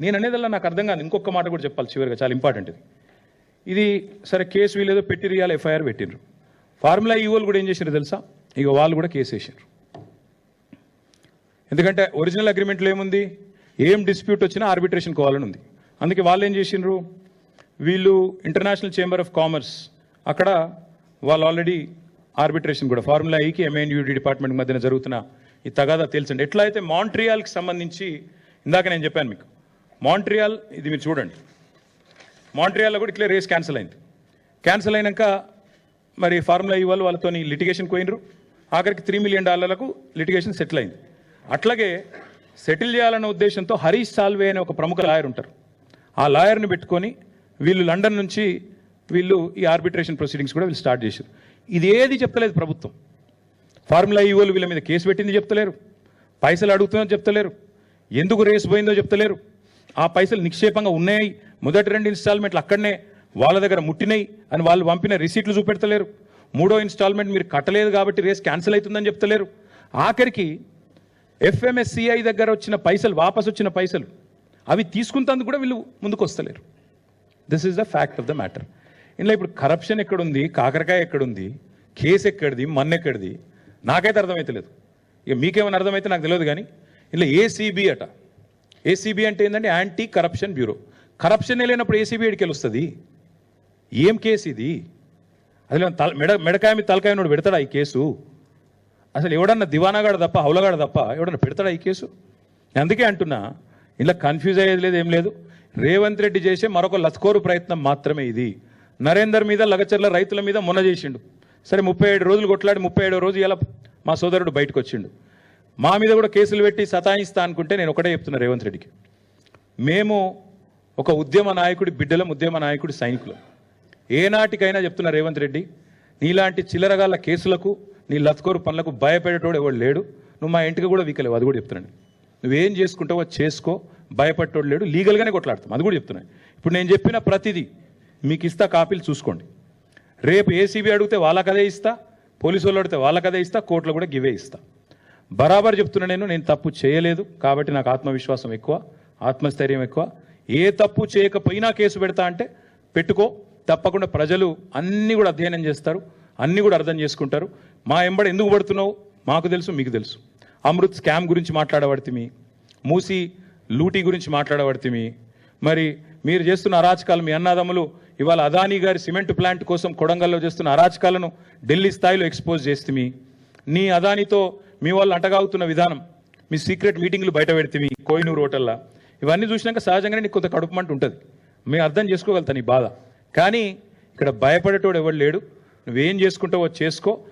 నేను అనేదల్లా నాకు అర్థం కాదు. ఇంకొక మాట కూడా చెప్పాలి చివరిగా, చాలా ఇంపార్టెంట్ ఇది. సరే కేసు వీళ్ళేదో పెట్టిరియాలి, ఎఫ్ఐఆర్ పెట్టిండ్రు. ఫార్ములా ఈవోలు కూడా ఏం చేశారు తెలుసా? ఇక వాళ్ళు కూడా కేసు వేసారు. ఎందుకంటే ఒరిజినల్ అగ్రిమెంట్లో ఏముంది, ఏం డిస్ప్యూట్ వచ్చినా ఆర్బిట్రేషన్ కోవాలని ఉంది. అందుకే వాళ్ళు ఏం చేసిండ్రు, వీళ్ళు ఇంటర్నేషనల్ చేంబర్ ఆఫ్ కామర్స్ అక్కడ వాళ్ళు ఆల్రెడీ ఆర్బిట్రేషన్ కూడా ఫార్ములా ఈకి ఎంఎన్యూడి డిపార్ట్మెంట్ మధ్యన జరుగుతున్న ఈ తగాదా తెలుసండి. ఎట్లా అయితే మాంట్రియాల్కి సంబంధించి ఇందాక నేను చెప్పాను మీకు, మాంట్రియాల్ ఇది మీరు చూడండి, మాంట్రియాల్లో కూడా ఇట్లే రేస్ క్యాన్సిల్ అయింది. క్యాన్సిల్ అయినాక మరి ఫార్ములా ఈ వాళ్ళు వాళ్ళతో లిటిగేషన్ పోయినరు. ఆఖరికి $3 మిలియన్ లిటిగేషన్ సెటిల్ అయింది. అట్లాగే సెటిల్ చేయాలన్న ఉద్దేశంతో హరీష్ సాల్వే అనే ఒక ప్రముఖ లాయర్ ఉంటారు. ఆ లాయర్ని పెట్టుకొని వీళ్ళు లండన్ నుంచి వీళ్ళు ఈ ఆర్బిట్రేషన్ ప్రొసీడింగ్స్ కూడా వీళ్ళు స్టార్ట్ చేశారు. ఇది ఏది చెప్తలేదు ప్రభుత్వం. ఫార్ములా ఈవోలు వీళ్ళ మీద కేసు పెట్టింది చెప్తలేరు, పైసలు అడుగుతుందో చెప్తలేరు, ఎందుకు రేసు పోయిందో చెప్తలేరు, ఆ పైసలు నిక్షేపంగా ఉన్నాయి, మొదటి 2 ఇన్స్టాల్మెంట్లు అక్కడనే వాళ్ళ దగ్గర ముట్టినాయి అని వాళ్ళు పంపిన రిసీట్లు చూపెడతలేరు, 3వ ఇన్స్టాల్మెంట్ మీరు కట్టలేదు కాబట్టి రేస్ క్యాన్సిల్ అవుతుందని చెప్తలేరు. ఆఖరికి ఎఫ్ఎంఎస్సిఐ దగ్గర వచ్చిన పైసలు, వాపసు వచ్చిన పైసలు అవి తీసుకుంటందుకు కూడా వీళ్ళు ముందుకు వస్తలేరు. This is the fact of the matter. ఇందులో ఇప్పుడు కరప్షన్ ఎక్కడుంది, కాకరకాయ ఎక్కడుంది, కేసు ఎక్కడిది, మన్నెక్కడిది నాకైతే అర్థమవుతలేదు. ఇక మీకేమైనా అర్థమైతే నాకు తెలియదు. కానీ ఇలా ఏసీబీ అట, ఏసీబీ అంటే ఏంటంటే యాంటీ కరప్షన్ బ్యూరో. కరప్షన్ లేనప్పుడు ఏసీబీ ఎడికి వస్తుంది? ఏం కేసు ఇది? అసలు మెడకాయ మీద తలకాయ నోడు పెడతాడా ఈ కేసు? అసలు ఎవడన్నా దివానాగాడు తప్ప, హౌలగాడు తప్ప ఎవడన్నా పెడతాడా ఈ కేసు? అందుకే అంటున్నా, ఇలా కన్ఫ్యూజ్ అయ్యేది లేదు, ఏం లేదు. రేవంత్ రెడ్డి చేసే మరొక లస్కోరు ప్రయత్నం మాత్రమే ఇది. నరేందర్ మీద, లగచర్ల రైతుల మీద మొన్న చేసిండు. సరే 37 రోజులు కొట్లాడి 37వ రోజు ఇలా మా సోదరుడు బయటకు వచ్చిండు. మా మీద కూడా కేసులు పెట్టి సతాయిస్తా అనుకుంటే నేను ఒకటే చెప్తున్నా రేవంత్ రెడ్డికి, మేము ఒక ఉద్యమ నాయకుడి బిడ్డలం, ఉద్యమ నాయకుడి సైనికులం. ఏనాటికైనా చెప్తున్నా రేవంత్ రెడ్డి, నీలాంటి చిల్లరగాళ్ళ కేసులకు, నీ లత్కోరు పనులకు భయపడేటోడు ఎవడు లేడు. నువ్వు మా ఇంటికి కూడా వీకలేవు, అది కూడా చెప్తున్నాను. నువ్వేం చేసుకుంటావో చేసుకో, భయపడేటోడు లేడు, లీగల్గానే కొట్లాడతాం, అది కూడా చెప్తున్నాను. ఇప్పుడు నేను చెప్పిన ప్రతిదీ మీకు ఇస్తా, కాపీలు చూసుకోండి. రేపు ఏసీబీ అడిగితే వాళ్ళకదే ఇస్తా, పోలీసు వాళ్ళు అడిగితే వాళ్ళకదే ఇస్తా, కోర్టులో కూడా గివే ఇస్తా. బరాబర్ చెప్తున్నా, నేను తప్పు చేయలేదు కాబట్టి నాకు ఆత్మవిశ్వాసం ఎక్కువ, ఆత్మస్థైర్యం ఎక్కువ. ఏ తప్పు చేయకపోయినా కేసు పెడతా అంటే పెట్టుకో, తప్పకుండా ప్రజలు అన్నీ కూడా అధ్యయనం చేస్తారు, అన్నీ కూడా అర్థం చేసుకుంటారు. మా ఎంబడి ఎందుకు పడుతున్నావు మాకు తెలుసు, మీకు తెలుసు. అమృత్ స్కామ్ గురించి మాట్లాడబడితిమి, మూసి లూటీ గురించి మాట్లాడబడితిమి. మరి మీరు చేస్తున్న అరాచకాలు, మీ అన్నదమ్ములు ఇవాళ అదానీ గారి సిమెంట్ ప్లాంట్ కోసం కొడంగల్లో చేస్తున్న అరాచకాలను ఢిల్లీ స్థాయిలో ఎక్స్పోజ్ చేస్తుమి. నీ అదానీతో మీ వాళ్ళు అంటగాగుతున్న విధానం, మీ సీక్రెట్ మీటింగ్లు బయట పెడితివి కోహినూరు హోటల్లా. ఇవన్నీ చూసినాక సహజంగానే నీకు కొంత కడుపుమంట ఉంటుంది. మేము అర్థం చేసుకోగలుగుతాను నీ బాధ. కానీ ఇక్కడ భయపడేటోడు ఎవడు లేడు. నువ్వేం చేసుకుంటావో చేసుకో.